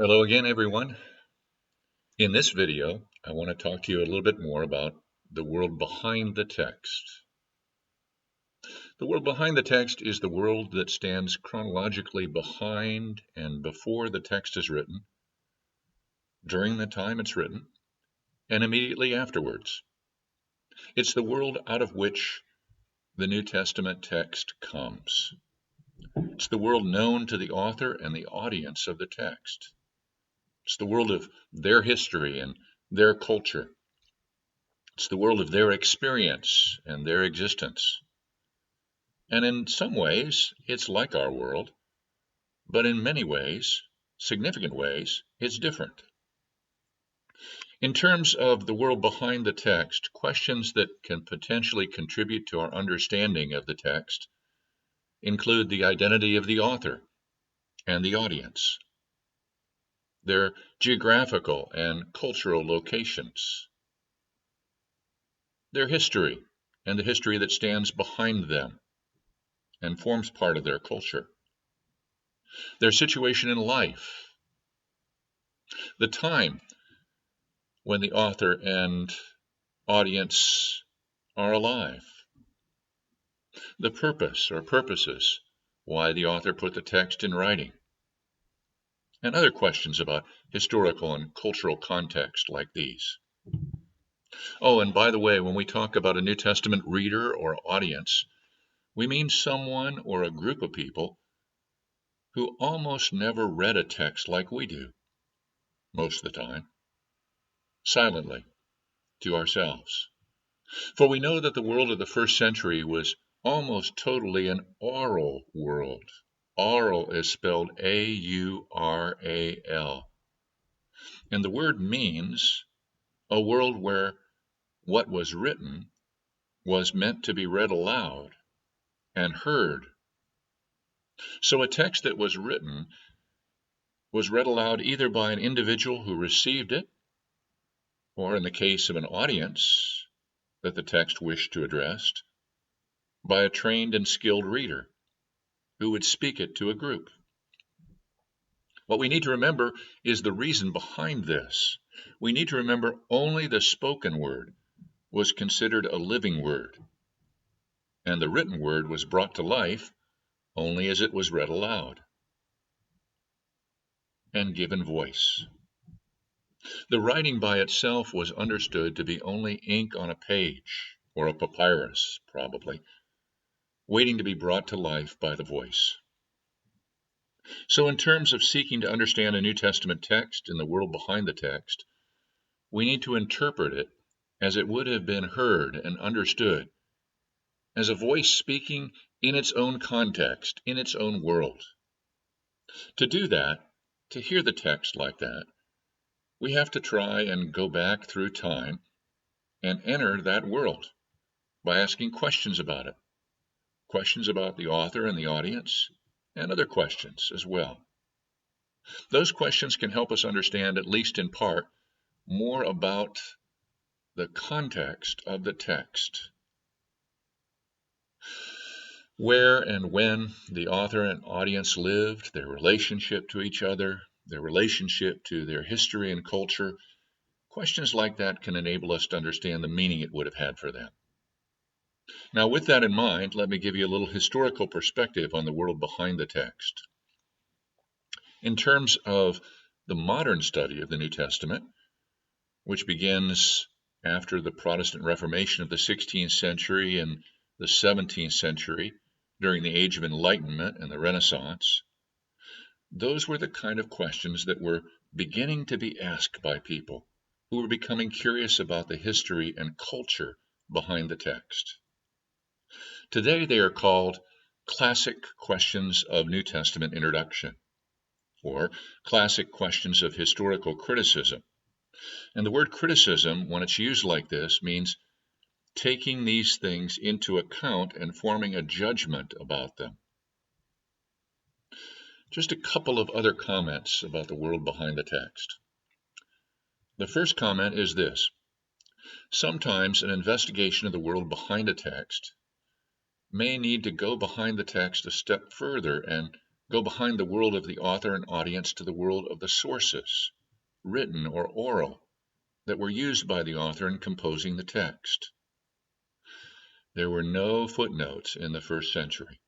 Hello again, everyone. In this video, I want to talk to you a little bit more about the world behind the text. The world behind the text is the world that stands chronologically behind and before the text is written, during the time it's written, and immediately afterwards. It's the world out of which the New Testament text comes. It's the world known to the author and the audience of the text. It's the world of their history and their culture. It's the world of their experience and their existence. And in some ways, it's like our world, but in many ways, significant ways, it's different. In terms of the world behind the text, questions that can potentially contribute to our understanding of the text include the identity of the author and the audience, their geographical and cultural locations, their history and the history that stands behind them and forms part of their culture, their situation in life, the time when the author and audience are alive, the purpose or purposes why the author put the text in writing, and other questions about historical and cultural context like these. Oh, and by the way, when we talk about a New Testament reader or audience, we mean someone or a group of people who almost never read a text like we do, most of the time, silently, to ourselves. For we know that the world of the first century was almost totally an oral world. Aural is spelled A-U-R-A-L. And the word means a world where what was written was meant to be read aloud and heard. So a text that was written was read aloud either by an individual who received it, or in the case of an audience that the text wished to address, by a trained and skilled reader who would speak it to a group. What we need to remember is the reason behind this. We need to remember only the spoken word was considered a living word, and the written word was brought to life only as it was read aloud and given voice. The writing by itself was understood to be only ink on a page, or a papyrus, probably, waiting to be brought to life by the voice. So in terms of seeking to understand a New Testament text in the world behind the text, we need to interpret it as it would have been heard and understood, as a voice speaking in its own context, in its own world. To do that, to hear the text like that, we have to try and go back through time and enter that world by asking questions about it, questions about the author and the audience, and other questions as well. Those questions can help us understand, at least in part, more about the context of the text, where and when the author and audience lived, their relationship to each other, their relationship to their history and culture. Questions like that can enable us to understand the meaning it would have had for them. Now, with that in mind, let me give you a little historical perspective on the world behind the text. In terms of the modern study of the New Testament, which begins after the Protestant Reformation of the 16th century and the 17th century, during the Age of Enlightenment and the Renaissance, those were the kind of questions that were beginning to be asked by people who were becoming curious about the history and culture behind the text. Today they are called classic questions of New Testament introduction, or classic questions of historical criticism. And the word criticism, when it's used like this, means taking these things into account and forming a judgment about them. Just a couple of other comments about the world behind the text. The first comment is this: sometimes an investigation of the world behind a text may need to go behind the text a step further and go behind the world of the author and audience to the world of the sources, written or oral, that were used by the author in composing the text. There were no footnotes in the first century.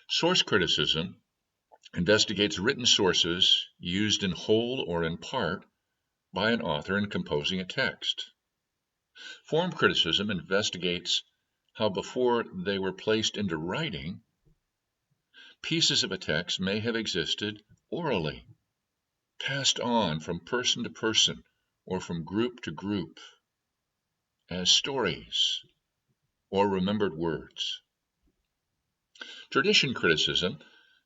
Source criticism investigates written sources used in whole or in part by an author in composing a text. Form criticism investigates how before they were placed into writing, pieces of a text may have existed orally, passed on from person to person or from group to group as stories or remembered words. Tradition criticism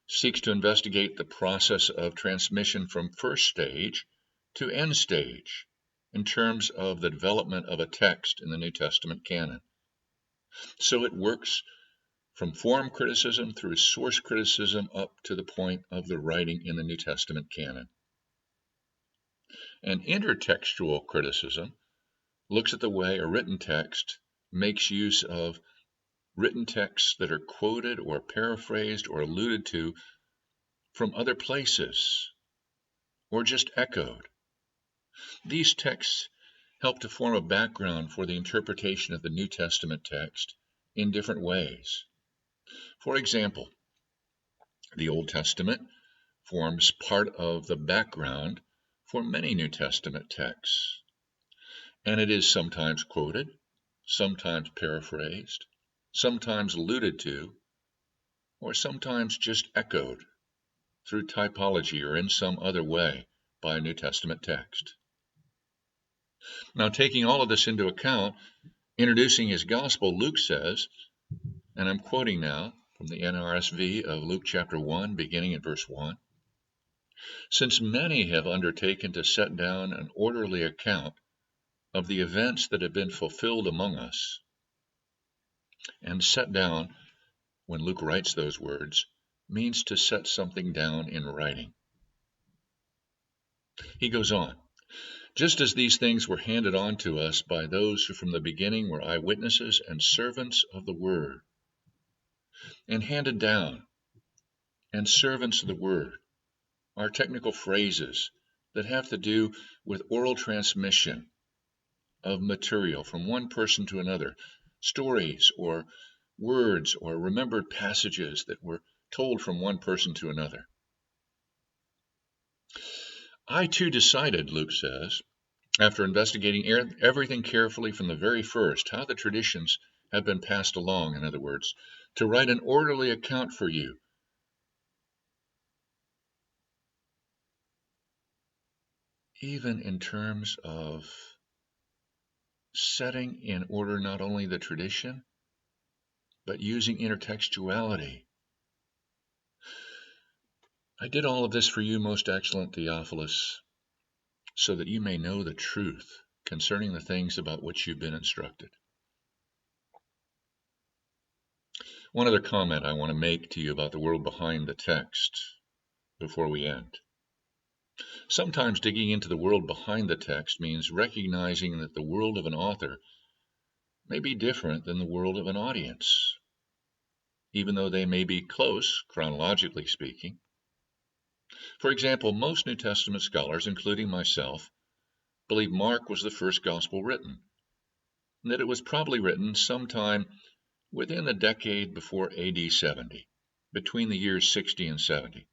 seeks to investigate the process of transmission from first stage to end stage in terms of the development of a text in the New Testament canon. So it works from form criticism through source criticism up to the point of the writing in the New Testament canon. And intertextual criticism looks at the way a written text makes use of written texts that are quoted or paraphrased or alluded to from other places or just echoed. These texts help to form a background for the interpretation of the New Testament text in different ways. For example, the Old Testament forms part of the background for many New Testament texts, and it is sometimes quoted, sometimes paraphrased, sometimes alluded to, or sometimes just echoed through typology or in some other way by a New Testament text. Now, taking all of this into account, introducing his gospel, Luke says, and I'm quoting now from the NRSV of Luke chapter 1, beginning at verse 1, "Since many have undertaken to set down an orderly account of the events that have been fulfilled among us," and set down, when Luke writes those words, means to set something down in writing. He goes on, "Just as these things were handed on to us by those who from the beginning were eyewitnesses and servants of the word," and handed down and servants of the word are technical phrases that have to do with oral transmission of material from one person to another, stories or words or remembered passages that were told from one person to another. "I too decided," Luke says, "after investigating everything carefully from the very first, how the traditions have been passed along, in other words, to write an orderly account for you, even in terms of setting in order not only the tradition, but using intertextuality. I did all of this for you, most excellent Theophilus, so that you may know the truth concerning the things about which you've been instructed." One other comment I want to make to you about the world behind the text before we end. Sometimes digging into the world behind the text means recognizing that the world of an author may be different than the world of an audience, even though they may be close, chronologically speaking. For example, most New Testament scholars, including myself, believe Mark was the first gospel written, and that it was probably written sometime within the decade before AD 70, between the years 60 and 70.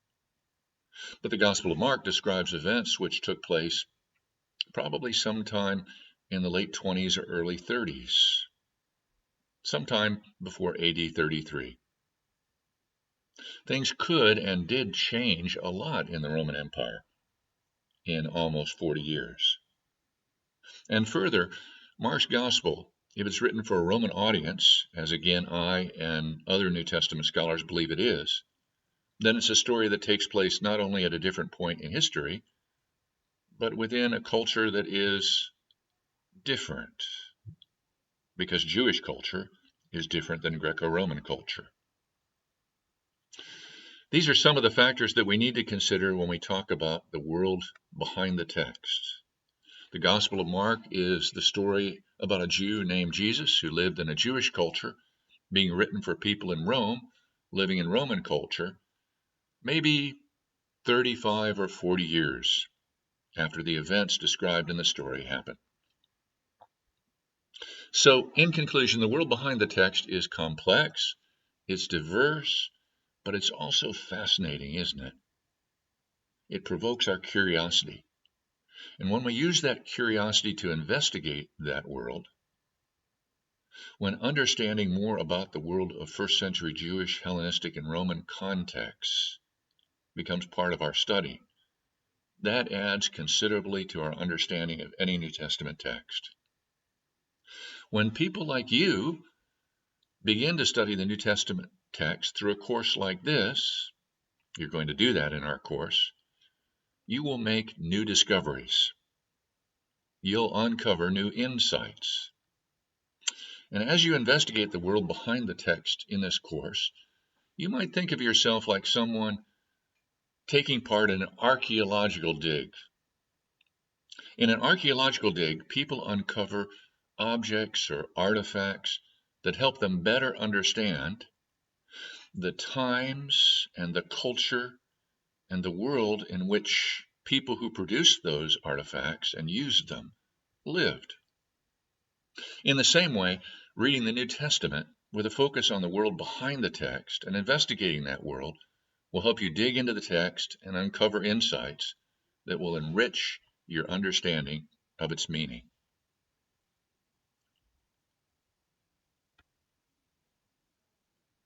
But the Gospel of Mark describes events which took place probably sometime in the late 20s or early 30s, sometime before AD 33. Things could and did change a lot in the Roman Empire in almost 40 years. And further, Mark's Gospel, if it's written for a Roman audience, as again I and other New Testament scholars believe it is, then it's a story that takes place not only at a different point in history, but within a culture that is different, because Jewish culture is different than Greco-Roman culture. These are some of the factors that we need to consider when we talk about the world behind the text. The Gospel of Mark is the story about a Jew named Jesus who lived in a Jewish culture, being written for people in Rome living in Roman culture, maybe 35 or 40 years after the events described in the story happened. So, in conclusion, the world behind the text is complex, it's diverse, but it's also fascinating, isn't it? It provokes our curiosity. And when we use that curiosity to investigate that world, when understanding more about the world of first century Jewish, Hellenistic, and Roman contexts becomes part of our study, that adds considerably to our understanding of any New Testament text. When people like you begin to study the New Testament text through a course like this, you're going to do that in our course, you will make new discoveries. You'll uncover new insights. And as you investigate the world behind the text in this course, you might think of yourself like someone taking part in an archaeological dig. In an archaeological dig, people uncover objects or artifacts that help them better understand the times and the culture and the world in which people who produced those artifacts and used them lived. In the same way, reading the New Testament with a focus on the world behind the text and investigating that world will help you dig into the text and uncover insights that will enrich your understanding of its meaning.